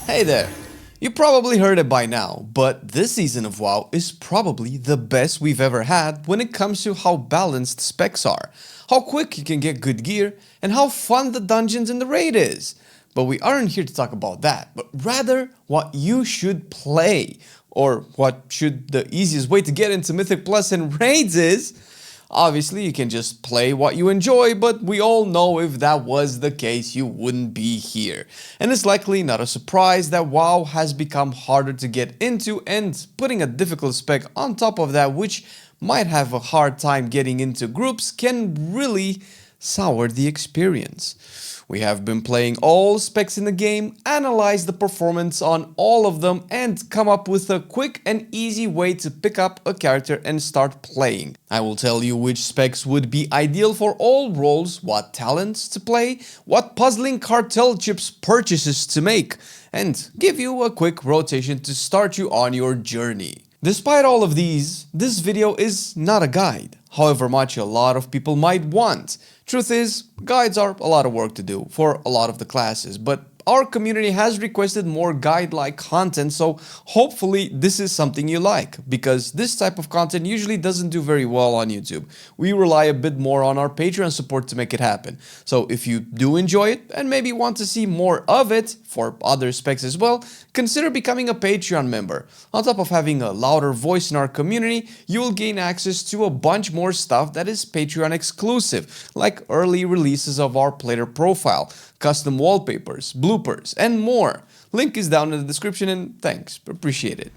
Hey there! You probably heard it by now, but this season of WoW is probably the best we've ever had when it comes to how balanced specs are, how quick you can get good gear, and how fun the dungeons in the raid is. But we aren't here to talk about that, but rather what you should play, or what should the easiest way to get into Mythic Plus and raids is. Obviously, you can just play what you enjoy, but we all know if that was the case, you wouldn't be here. And it's likely not a surprise that WoW has become harder to get into, and putting a difficult spec on top of that, which might have a hard time getting into groups, can really sour the experience. We have been playing all specs in the game, analyzed the performance on all of them, and come up with a quick and easy way to pick up a character and start playing. I will tell you which specs would be ideal for all roles, what talents to play, what puzzling cartel chips purchases to make, and give you a quick rotation to start you on your journey. Despite all of these, this video is not a guide, however much a lot of people might want. Truth is, guides are a lot of work to do for a lot of the classes, but our community has requested more guide-like content, so hopefully this is something you like, because this type of content usually doesn't do very well on YouTube. We rely a bit more on our Patreon support to make it happen. So if you do enjoy it and maybe want to see more of it for other specs as well, consider becoming a Patreon member. On top of having a louder voice in our community, you will gain access to a bunch more stuff that is Patreon exclusive, like early releases of our player profile, custom wallpapers, bloopers, and more. Link is down in the description, and thanks, appreciate it.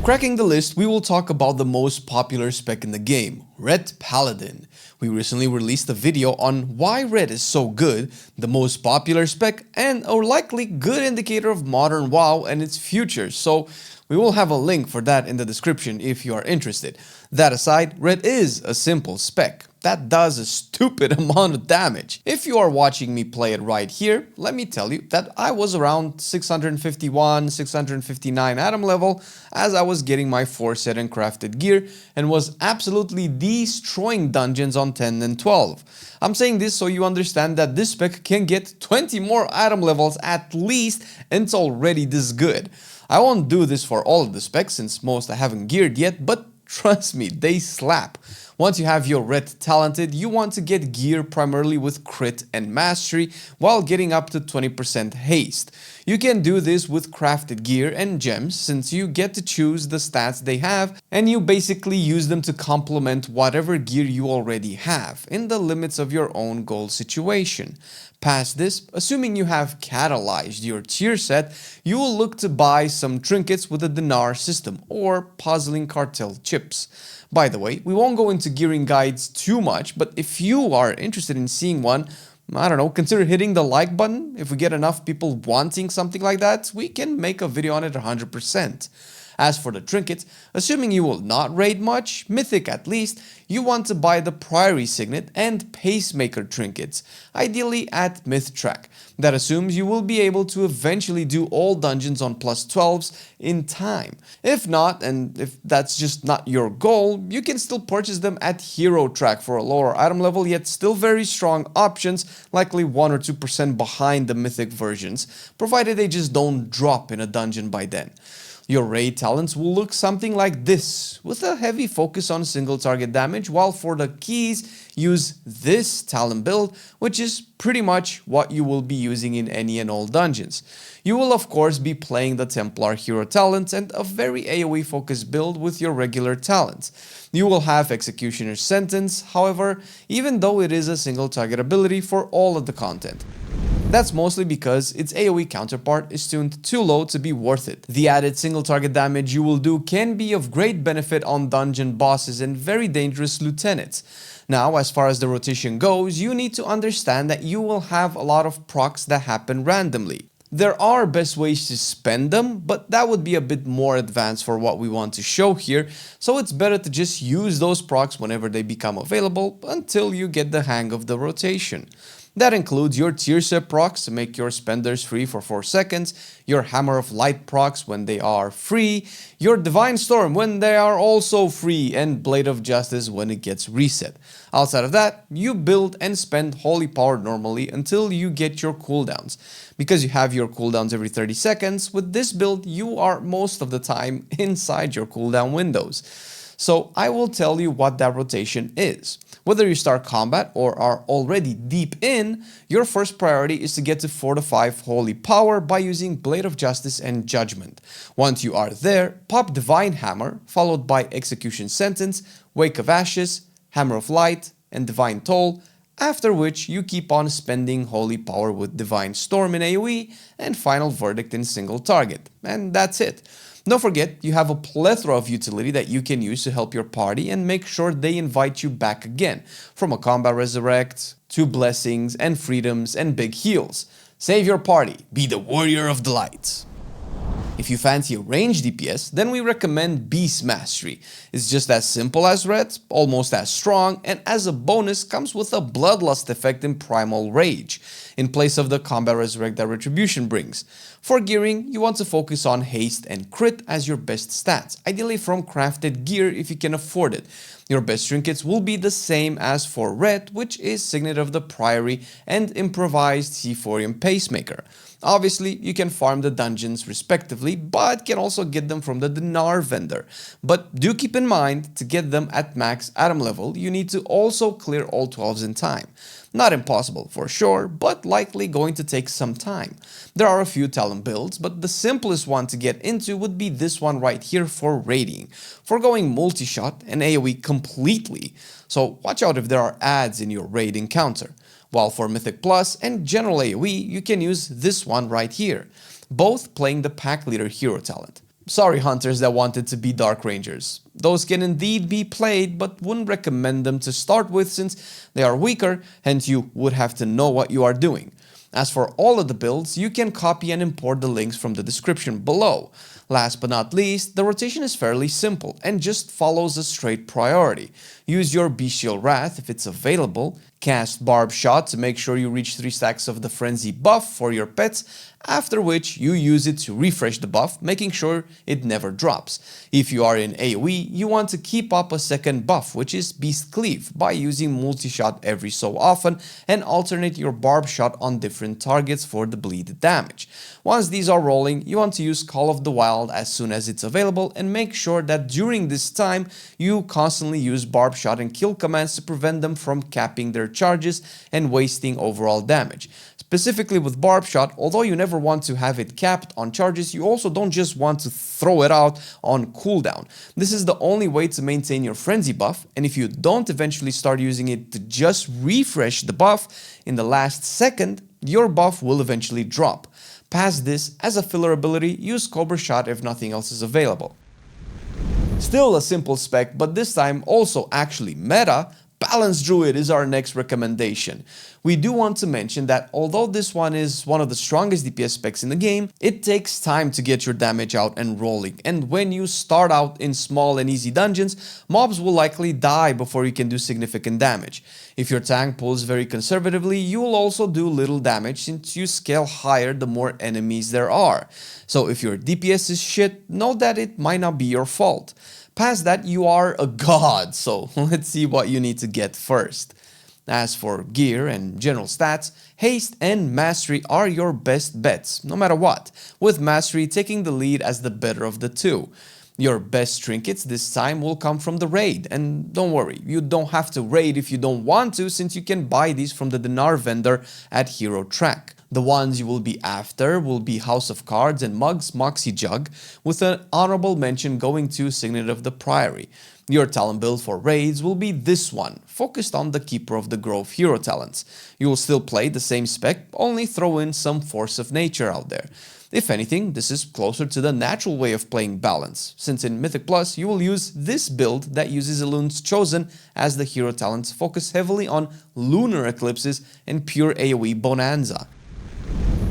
Cracking the list, we will talk about the most popular spec in the game, Ret Paladin. We recently released a video on why Ret is so good, the most popular spec, and a likely good indicator of modern WoW and its future, so we will have a link for that in the description if you are interested. That aside, Ret is a simple spec that does a stupid amount of damage. If you are watching me play it right here, let me tell you that I was around 651, 659 atom level as I was getting my 4-set and crafted gear and was absolutely destroying dungeons on 10 and 12. I'm saying this so you understand that this spec can get 20 more atom levels at least, and it's already this good. I won't do this for all of the specs since most I haven't geared yet, but trust me, they slap. Once you have your Ret talented, you want to get gear primarily with crit and mastery while getting up to 20% haste. You can do this with crafted gear and gems since you get to choose the stats they have and you basically use them to complement whatever gear you already have in the limits of your own goal situation. Past this, assuming you have catalyzed your tier set, you will look to buy some trinkets with a dinar system or puzzling cartel chips. By the way, we won't go into gearing guides too much, but if you are interested in seeing one, I don't know, consider hitting the like button. If we get enough people wanting something like that, we can make a video on it 100%. As for the trinkets, assuming you will not raid much, Mythic at least, you want to buy the Priory Signet and Pacemaker trinkets, ideally at Myth Track. That assumes you will be able to eventually do all dungeons on +12s in time. If not, and if that's just not your goal, you can still purchase them at Hero Track for a lower item level yet still very strong options, likely 1 or 2% behind the Mythic versions, provided they just don't drop in a dungeon by then. Your raid talents will look something like this, with a heavy focus on single target damage, while for the keys, use this talent build, which is pretty much what you will be using in any and all dungeons. You will of course be playing the Templar hero talents and a very AoE focused build with your regular talents. You will have Executioner's Sentence, however, even though it is a single target ability for all of the content. That's mostly because its AoE counterpart is tuned too low to be worth it. The added single target damage you will do can be of great benefit on dungeon bosses and very dangerous lieutenants. Now, as far as the rotation goes, you need to understand that you will have a lot of procs that happen randomly. There are best ways to spend them, but that would be a bit more advanced for what we want to show here, so it's better to just use those procs whenever they become available until you get the hang of the rotation. That includes your Tearset procs to make your spenders free for 4 seconds, your Hammer of Light procs when they are free, your Divine Storm when they are also free, and Blade of Justice when it gets reset. Outside of that, you build and spend Holy Power normally until you get your cooldowns. Because you have your cooldowns every 30 seconds, with this build you are most of the time inside your cooldown windows. So I will tell you what that rotation is. Whether you start combat or are already deep in, your first priority is to get to 4 to 5 Holy Power by using Blade of Justice and Judgment. Once you are there, pop Divine Hammer, followed by Execution Sentence, Wake of Ashes, Hammer of Light, and Divine Toll, after which you keep on spending Holy Power with Divine Storm in AoE and Final Verdict in single target. And that's it. Don't forget, you have a plethora of utility that you can use to help your party and make sure they invite you back again, from a Combat Resurrect to Blessings and Freedoms and big heals. Save your party, be the Warrior of the Light. If you fancy a ranged DPS, then we recommend Beast Mastery. It's just as simple as Ret, almost as strong, and as a bonus comes with a Bloodlust effect in Primal Rage, in place of the Combat Resurrect that Retribution brings. For gearing, you want to focus on Haste and Crit as your best stats, ideally from crafted gear if you can afford it. Your best trinkets will be the same as for Ret, which is Signet of the Priory and Improvised Seaphorium Pacemaker. Obviously, you can farm the dungeons respectively, but can also get them from the Dinar vendor. But do keep in mind, to get them at max Atom level, you need to also clear all 12s in time. Not impossible for sure, but likely going to take some time. There are a few talent builds, but the simplest one to get into would be this one right here for raiding, for going multi-shot and AoE completely. So watch out if there are ads in your raid encounter. While for Mythic Plus and general AoE, you can use this one right here, both playing the Pack Leader hero talent. Sorry hunters that wanted to be Dark Rangers. Those can indeed be played, but wouldn't recommend them to start with since they are weaker, hence you would have to know what you are doing. As for all of the builds, you can copy and import the links from the description below. Last but not least, the rotation is fairly simple and just follows a straight priority. Use your Bestial Wrath if it's available, cast Barb Shot to make sure you reach 3 stacks of the Frenzy buff for your pets, after which you use it to refresh the buff, making sure it never drops. If you are in AoE, you want to keep up a second buff, which is Beast Cleave, by using multi-shot every so often and alternate your Barb Shot on different targets for the bleed damage. Once these are rolling, you want to use Call of the Wild as soon as it's available and make sure that during this time you constantly use Barb Shot and kill commands to prevent them from capping their charges and wasting overall damage. Specifically with Barb Shot, although you never want to have it capped on charges, you also don't just want to throw it out on cooldown. This is the only way to maintain your Frenzy buff, and if you don't eventually start using it to just refresh the buff in the last second, your buff will eventually drop. Past this, as a filler ability, use Cobra Shot if nothing else is available. Still a simple spec, but this time also actually meta, Balanced Druid is our next recommendation. We do want to mention that although this one is one of the strongest DPS specs in the game, it takes time to get your damage out and rolling, and when you start out in small and easy dungeons, mobs will likely die before you can do significant damage. If your tank pulls very conservatively, you will also do little damage since you scale higher the more enemies there are. So if your DPS is shit, know that it might not be your fault. Past that, you are a god, so let's see what you need to get first. As for gear and general stats, Haste and Mastery are your best bets, no matter what, with Mastery taking the lead as the better of the two. Your best trinkets this time will come from the raid, and don't worry, you don't have to raid if you don't want to, since you can buy these from the Dinar vendor at Hero Track. The ones you will be after will be House of Cards and Mug's Moxie Jug, with an honorable mention going to Signet of the Priory. Your talent build for raids will be this one, focused on the Keeper of the Grove hero talents. You will still play the same spec, only throw in some Force of Nature out there. If anything, this is closer to the natural way of playing balance, since in Mythic Plus you will use this build that uses Elun's Chosen as the hero talents, focus heavily on lunar eclipses and pure AoE bonanza.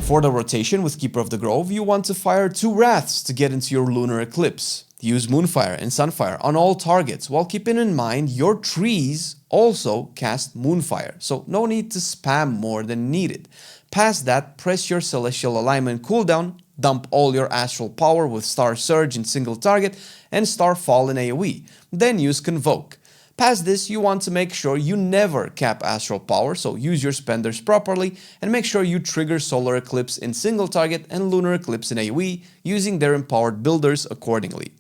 For the rotation with Keeper of the Grove, you want to fire 2 Wraths to get into your lunar eclipse. Use Moonfire and Sunfire on all targets while keeping in mind your trees also cast Moonfire, so no need to spam more than needed. Past that, press your Celestial Alignment cooldown, dump all your Astral Power with Star Surge in single target and Starfall in AoE, then use Convoke. Past this, you want to make sure you never cap Astral Power, so use your spenders properly and make sure you trigger Solar Eclipse in single target and Lunar Eclipse in AoE using their empowered builders accordingly.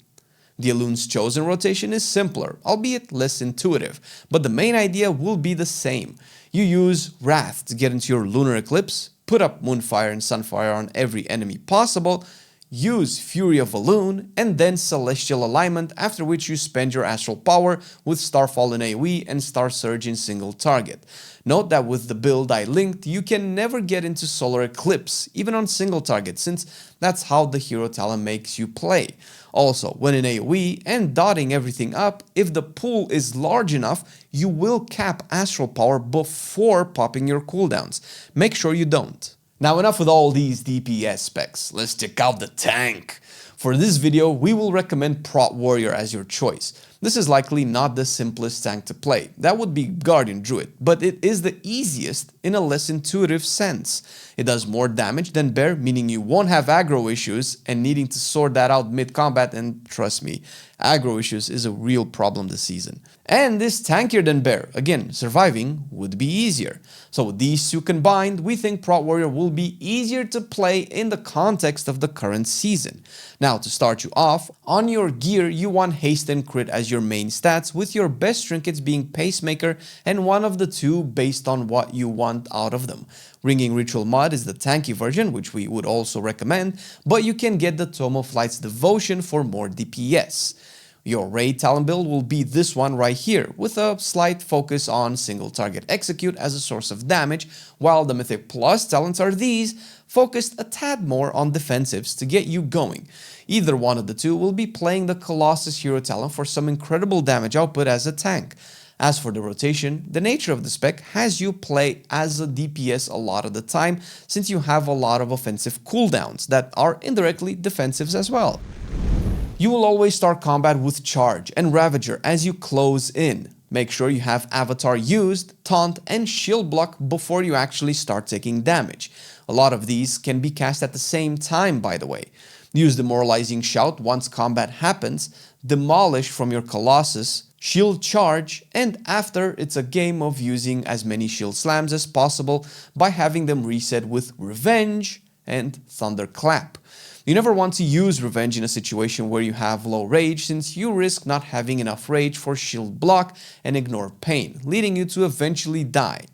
The Elune's Chosen rotation is simpler, albeit less intuitive, but the main idea will be the same. You use Wrath to get into your Lunar Eclipse, put up Moonfire and Sunfire on every enemy possible, use Fury of Elune, and then Celestial Alignment, after which you spend your Astral Power with Starfall in AoE and Star Surge in single target. Note that with the build I linked, you can never get into Solar Eclipse, even on single target, since that's how the hero talent makes you play. Also, when in AoE and dotting everything up, if the pool is large enough, you will cap Astral Power before popping your cooldowns. Make sure you don't. Now enough with all these DPS specs, let's check out the tank. For this video, we will recommend Prot Warrior as your choice. This is likely not the simplest tank to play, that would be Guardian Druid, but it is the easiest in a less intuitive sense. It does more damage than Bear, meaning you won't have aggro issues and needing to sort that out mid-combat, and trust me, aggro issues is a real problem this season. And is tankier than Bear, again, surviving would be easier. So with these two combined, we think Prot Warrior will be easier to play in the context of the current season. Now to start you off, on your gear you want Haste and Crit as your main stats, with your best trinkets being Pacemaker and one of the two based on what you want out of them. Ringing Ritual Mod is the tanky version, which we would also recommend, but you can get the Tome of Light's Devotion for more DPS. Your raid talent build will be this one right here, with a slight focus on single target execute as a source of damage, while the Mythic Plus talents are these, focused a tad more on defensives to get you going. Either one of the two will be playing the Colossus hero talent for some incredible damage output as a tank. As for the rotation, the nature of the spec has you play as a DPS a lot of the time, since you have a lot of offensive cooldowns that are indirectly defensives as well. You will always start combat with Charge and Ravager as you close in. Make sure you have Avatar used, Taunt, and Shield Block before you actually start taking damage. A lot of these can be cast at the same time, by the way. Use Demoralizing Shout once combat happens, Demolish from your Colossus, Shield Charge, and after it's a game of using as many Shield Slams as possible by having them reset with Revenge and Thunderclap. You never want to use Revenge in a situation where you have low rage, since you risk not having enough rage for shield block and ignore pain, leading you to eventually die.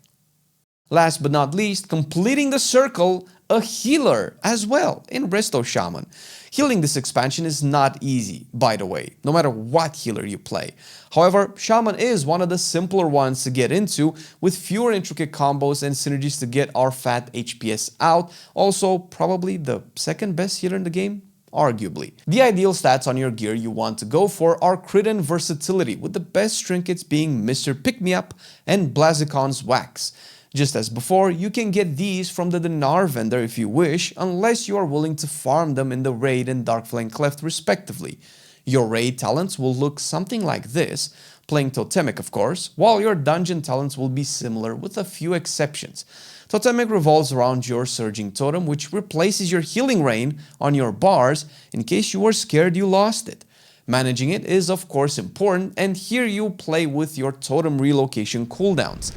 Last but not least, completing the circle, a healer as well in Resto Shaman. Healing this expansion is not easy, by the way, no matter what healer you play. However, Shaman is one of the simpler ones to get into, with fewer intricate combos and synergies to get our fat HPS out. Also, probably the second best healer in the game, arguably. The ideal stats on your gear you want to go for are crit and versatility, with the best trinkets being Mr. Pick-Me-Up and Blazicon's Wax. Just as before, you can get these from the Dinar vendor if you wish, unless you are willing to farm them in the Raid and Darkflame Cleft respectively. Your Raid talents will look something like this, playing Totemic of course, while your Dungeon talents will be similar with a few exceptions. Totemic revolves around your Surging Totem, which replaces your Healing Rain on your bars in case you were scared you lost it. Managing it is of course important, and here you play with your Totem relocation cooldowns.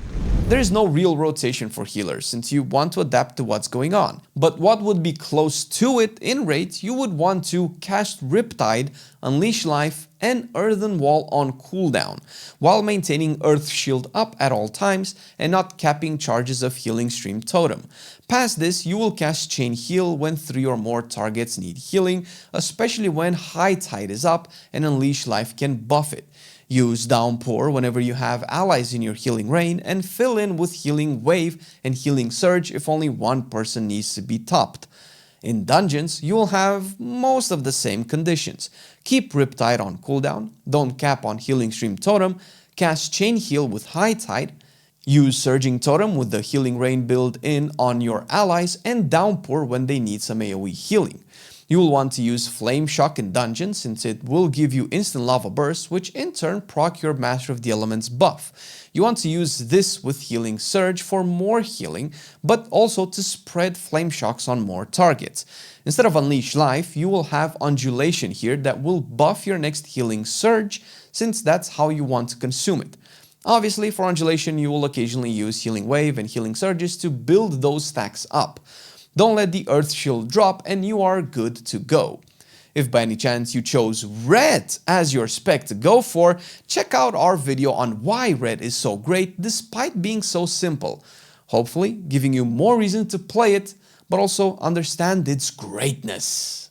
There is no real rotation for healers, since you want to adapt to what's going on. But what would be close to it in raids, you would want to cast Riptide, Unleash Life, and Earthen Wall on cooldown, while maintaining Earth Shield up at all times and not capping charges of Healing Stream Totem. Past this, you will cast Chain Heal when 3 or more targets need healing, especially when High Tide is up and Unleash Life can buff it. Use Downpour whenever you have allies in your Healing Rain, and fill in with Healing Wave and Healing Surge if only one person needs to be topped. In dungeons, you will have most of the same conditions. Keep Riptide on cooldown, don't cap on Healing Stream Totem, cast Chain Heal with High Tide, use Surging Totem with the Healing Rain build in on your allies, and Downpour when they need some AoE healing. You will want to use Flame Shock in dungeons since it will give you instant lava bursts, which in turn proc your Master of the Elements buff. You want to use this with Healing Surge for more healing, but also to spread Flame Shocks on more targets. Instead of Unleash Life, you will have Undulation here that will buff your next Healing Surge, since that's how you want to consume it. Obviously, for Undulation, you will occasionally use Healing Wave and Healing Surges to build those stacks up. Don't let the Earth Shield drop and you are good to go. If by any chance you chose Red as your spec to go for, check out our video on why Red is so great despite being so simple. Hopefully giving you more reason to play it, but also understand its greatness.